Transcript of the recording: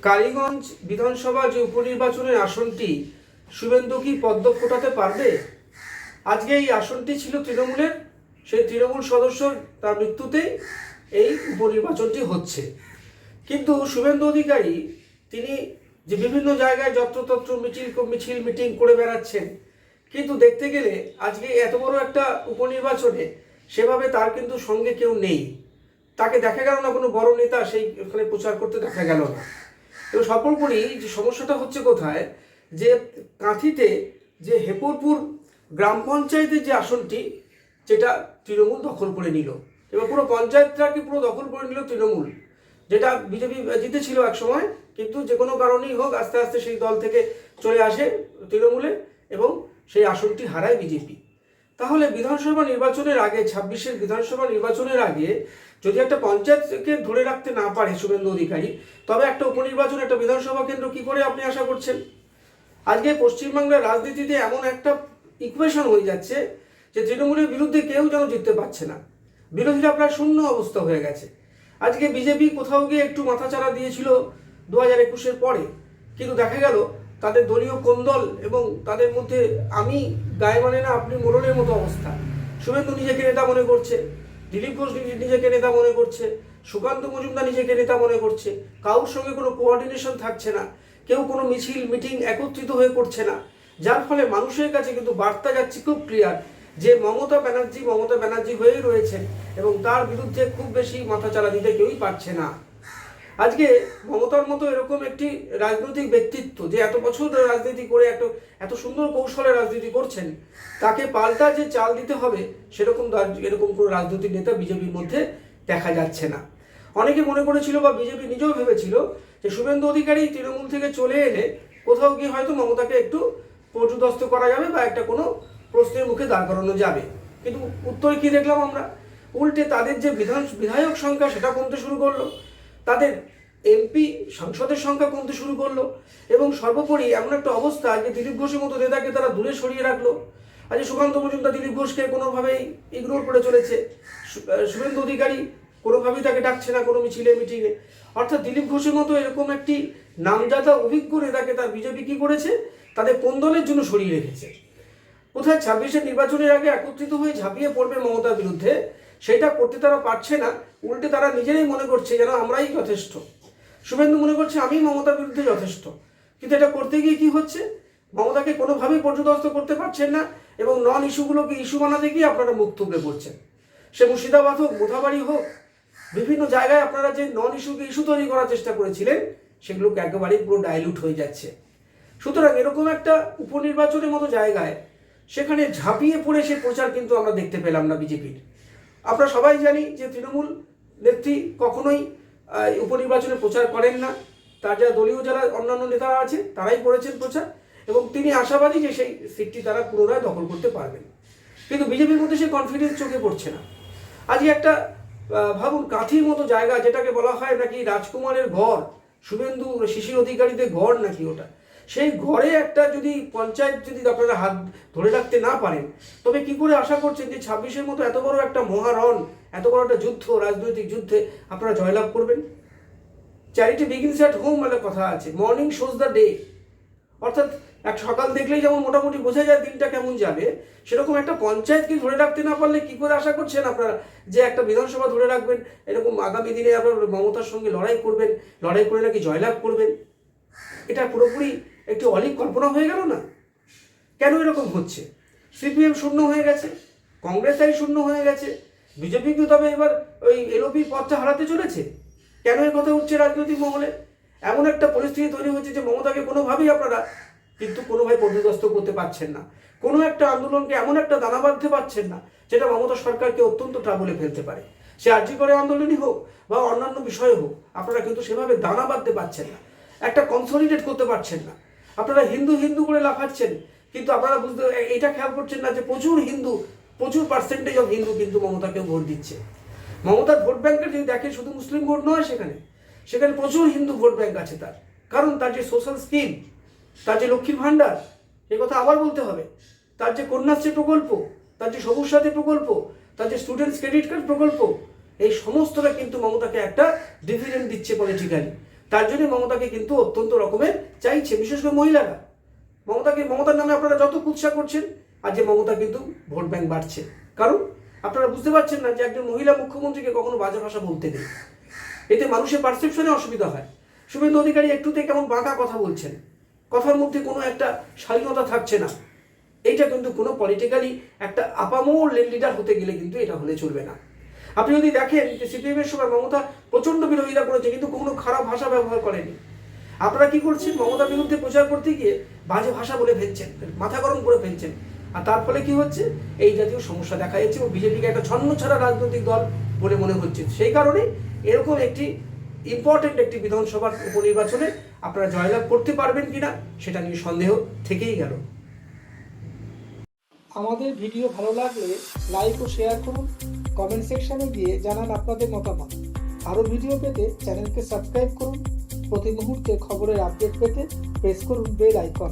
কালীগঞ্জ বিধানসভা যে উপনির্বাচনের আসনটি শুভেন্দু কি পদ্ম ফোটাতে পারবে? আজকে এই আসনটি ছিল তৃণমূলের, সেই তৃণমূল সদস্য তার মৃত্যুতেই এই উপনির্বাচনটি হচ্ছে। কিন্তু শুভেন্দু অধিকারী তিনি যে বিভিন্ন জায়গায় যত্রতত্র মিছিল মিটিং করে বেড়াচ্ছেন, কিন্তু দেখতে গেলে আজকে এত বড় একটা উপনির্বাচনে সেভাবে তার কিন্তু সঙ্গে কেউ নেই। তাকে দেখা গেল না, কোনো বড় নেতা সেই ওখানে প্রচার করতে দেখা গেল না। এবং সর্বোপরি যে সমস্যাটা হচ্ছে কোথায়, যে কাঁথিতে যে হেপুরপুর গ্রাম পঞ্চায়েতের যে আসনটি, যেটা তৃণমূল দখল করে নিল, এবার পুরো পঞ্চায়েতটাকে পুরো দখল করে নিল তৃণমূল, যেটা বিজেপি জিতেছিল এক সময়, কিন্তু যে কোনো কারণেই হোক আস্তে আস্তে সেই দল থেকে চলে আসে তৃণমূলে এবং সেই আসনটি হারায় বিজেপি। তাহলে বিধানসভা নির্বাচনের আগে, 26-এর বিধানসভা নির্বাচনের আগে যদি একটা পঞ্চায়েতকে ধরে রাখতে না পারে শুভেন্দু অধিকারী, তবে একটা উপনির্বাচন, একটা বিধানসভা কেন্দ্র কি করে আপনি আশা করছেন? আজকে পশ্চিমবাংলার রাজনীতিতে এমন একটা ইকুয়েশন হয়ে যাচ্ছে যে তৃণমূলের বিরুদ্ধে কেউ যেন জিততে পারছে না, বিরোধীরা প্রায় শূন্য অবস্থা হয়ে গেছে। আজকে বিজেপি কোথাও গিয়ে একটু মাথাচাড়া দিয়েছিল 2021-এর পরে, কিন্তু দেখা গেল তাদের দলীয় কোন্দল এবং তাদের মধ্যে আমি গায়ে মানে না আপনি মোড়লের মতো অবস্থা। শুভেন্দু নিজেকে নেতা মনে করছে, দিলীপ ঘোষ নিজেকে নেতা মনে করছে, সুকান্ত মজুমদার নিজেকে নেতা মনে করছে, কারোর সঙ্গে কোনো কোঅর্ডিনেশন থাকছে না, কেউ কোনো মিছিল মিটিং একত্রিত হয়ে করছে না, যার ফলে মানুষের কাছে কিন্তু বার্তা যাচ্ছে খুব ক্লিয়ার যে মমতা ব্যানার্জি হয়েই রয়েছেন এবং তার বিরুদ্ধে খুব বেশি মাথাচাড়া দিতে কেউই পারছে না। আজকে মমতার মতো এরকম একটি রাজনৈতিক ব্যক্তিত্ব, যে এত বছর ধরে রাজনীতি করে এত সুন্দর কৌশলে রাজনীতি করছেন, তাকে পাল্টা যে চাল দিতে হবে এরকম কোনো রাজনৈতিক নেতা বিজেপির মধ্যে দেখা যাচ্ছে না। অনেকে মনে করেছিল বা বিজেপি নিজেও ভেবেছিল যে শুভেন্দু অধিকারী তৃণমূল থেকে চলে এলে কোথাও গিয়ে হয়তো মমতাকে একটু পর্যুদস্ত করা যাবে বা একটা কোনো প্রশ্নের মুখে দাঁড় করানো যাবে। কিন্তু উত্তরে কি দেখলাম আমরা? উল্টে তাদের যে বিধায়ক সংখ্যা সেটা কমতে শুরু করলো, তাদের এমপি সাংসদের সংখ্যা কমতে শুরু করলো এবং সর্বোপরি এমন একটা অবস্থা যে দিলীপ ঘোষের মতো নেতাকে তারা দূরে সরিয়ে রাখলো। আজ সুকান্ত মজুমদার দিলীপ ঘোষকে কোনোভাবেই ইগনোর করে চলেছে, শুভেন্দু অধিকারী কোনোভাবেই তাকে ডাকছে না কোনো মিটিংয়ে। অর্থাৎ দিলীপ ঘোষের মতো এরকম একটি নামজাদা অভিজ্ঞ নেতাকে তার বিজেপি কি করেছে, তাদের কোন্দলের জন্য সরিয়ে রেখেছে। কোথায় 26-এর নির্বাচনের আগে একত্রিত হয়ে ঝাঁপিয়ে পড়বে মমতার বিরুদ্ধে, সেটা করতে তারা পারছে না। উল্টে তারা নিজেরাই মনে করছে যেন আমরাই যথেষ্ট। শুভেন্দু মনে করছে আমি মমতার বিরুদ্ধে যথেষ্ট, কিন্তু এটা করতে গিয়ে কি হচ্ছে, মমতাকে কোনোভাবেই পর্যদস্ত করতে পারছেন না এবং নন ইস্যুগুলোকে ইস্যু বানাতে গিয়ে আপনারা মুখ থুবড়ে পড়ছেন। সে মুর্শিদাবাদ হোক, মোথাবাড়ি হোক, বিভিন্ন জায়গায় আপনারা যে নন ইস্যুকে ইস্যু তৈরি করার চেষ্টা করেছিলেন, সেগুলোকে একেবারেই পুরো ডাইলুট হয়ে যাচ্ছে। সুতরাং এরকম একটা উপনির্বাচনের মতো জায়গায় সেখানে ঝাঁপিয়ে পড়ে সে প্রচার কিন্তু আমরা দেখতে পেলাম না বিজেপির। আমরা সবাই জানি যে তৃণমূল নেত্রী কখনোই উপনির্বাচনে প্রচার করেন না, তার যারা অন্যান্য নেতারা আছে তারাই করেছেন প্রচার এবং তিনি আশাবাদী যে সেই সিটটি তারা পুনরায় দখল করতে পারবেন। কিন্তু বিজেপির মধ্যে সেই কনফিডেন্স চোখে পড়ছে না। আজকে একটা ভাবুন, কাঁথির মতো জায়গা, যেটাকে বলা হয় নাকি রাজকুমারের ঘর, শুভেন্দু শিশির অধিকারীদের ঘর নাকি ওটা, সেই ঘরে একটা যদি পঞ্চায়েত যদি আপনারা হাত ধরে রাখতে না পারেন, তবে কি করে আশা করছেন যে 26-এর মতো এত বড় একটা মহারণ, এত বড় একটা যুদ্ধ, রাজনৈতিক যুদ্ধে আপনারা জয়লাভ করবেন? চ্যারিটি বিগিনস অ্যাট হোম একটা কথা আছে, মর্নিং শোজ দ্য ডে। অর্থাৎ এক সকাল দেখলেই যেমন মোটামুটি বোঝা যায় দিনটা কেমন যাবে, সেরকম একটা পঞ্চায়েতকে ধরে রাখতে না পারলে কি করে আশা করছেন আপনারা যে একটা বিধানসভা ধরে রাখবেন, এরকম আগামী দিনে আপনারা মমতার সঙ্গে লড়াই করে নাকি জয়লাভ করবেন? এটা পুরোপুরি একটি অলীক কল্পনা হয়ে গেল না? কেন এরকম হচ্ছে? সিপিএম শূন্য হয়ে গেছে, কংগ্রেস শূন্য হয়ে গেছে, বিজেপি কি তবে এবার ওই এলওপি পদটা হারাতে চলেছে? কেন এ কথা উঠছে রাজনৈতিক মহলে? এমন একটা পরিস্থিতি তৈরি হচ্ছে যে মমতাকে কোনোভাবেই আপনারা কিন্তু কোনোভাবে পর্যদস্ত করতে পারছেন না, কোনো একটা আন্দোলনকে এমন একটা দানা বাঁধতে পারছেন না যেটা মমতা সরকারকে অত্যন্ত ট্রাবলে ফেলতে পারে। সে আরজি করে আন্দোলনই হোক বা অন্যান্য বিষয় হোক, আপনারা কিন্তু সেভাবে দানা বাঁধতে পারছেন না, একটা কনসলিডেট করতে পারছেন না। আপনারা হিন্দু করে লাফাচ্ছেন, কিন্তু আপনারা এটা খেয়াল করছেন না যে প্রচুর পার্সেন্টেজ অফ হিন্দু কিন্তু মমতাকে ভোট দিচ্ছে। মমতার ভোট ব্যাংকের যদি দেখেন, শুধু মুসলিম ভোট নয়, সেখানে প্রচুর হিন্দু ভোট ব্যাংক আছে তার, কারণ তার যে সোশ্যাল স্কিম, তার যে লক্ষ্মীর ভাণ্ডার, এ কথা আবার বলতে হবে, তার যে কন্যাশ্রী প্রকল্প, তার যে সবুজ সাথী প্রকল্প, তার যে স্টুডেন্টস ক্রেডিট কার্ড প্রকল্প, এই সমস্তটা কিন্তু মমতাকে একটা ডিভিডেন্ড দিচ্ছে পলিটিক্যালি। তার জন্য মমতাকে কিন্তু অত্যন্ত রকমের চাইছে, বিশেষ করে মহিলারা। মমতার নামে আপনারা যত কুৎসা করছেন, আর যে মমতা কিন্তু ভোট ব্যাংক বাড়ছে। কারণ আপনারা বুঝতে পারছেন না যে একজন মহিলা মুখ্যমন্ত্রীকে কখনো বাজে ভাষা বলতে নেই, এতে মানুষের পারসেপশনে অসুবিধা হয়। শুভেন্দু অধিকারী একটুতে কেমন বাঁকা কথা বলছেন, কথার মধ্যে কোনো একটা শালীনতা থাকছে না। এইটা কিন্তু কোনো পলিটিক্যালি একটা আপামর লিডার হতে গেলে কিন্তু এটা হলে চলবে না। আপনি যদি দেখেন যে সিপিএম এর সময় মমতা প্রচণ্ড বিরোধিতা করেছে, কিন্তু কোনো খারাপ ভাষা ব্যবহার করেনি। আপনারা কি করছেন, মমতার বিরুদ্ধে প্রচার করতে গিয়ে বাজে ভাষা বলে ফেলছেন, মাথা গরম করে ফেলছেন, আর তার ফলে কি হচ্ছে, এই জাতীয় সমস্যা দেখা যাচ্ছে এবং বিজেপিকে একটা ছন্ন ছাড়া রাজনৈতিক দল বলে মনে হচ্ছে। সেই কারণে এরকম একটি ইম্পর্টেন্ট একটি বিধানসভার উপনির্বাচনে আপনারা জয়লাভ করতে পারবেন কিনা সেটা নিয়ে সন্দেহ থেকেই গেল। আমাদের ভিডিও ভালো লাগলে লাইক ও শেয়ার করুন, কমেন্ট সেকশনে গিয়ে জানান আপনাদের মতামত। আরও ভিডিও পেতে চ্যানেলকে সাবস্ক্রাইব করুন। প্রতি মুহূর্তে খবরের আপডেট পেতে প্রেস করুন বেল আইকন।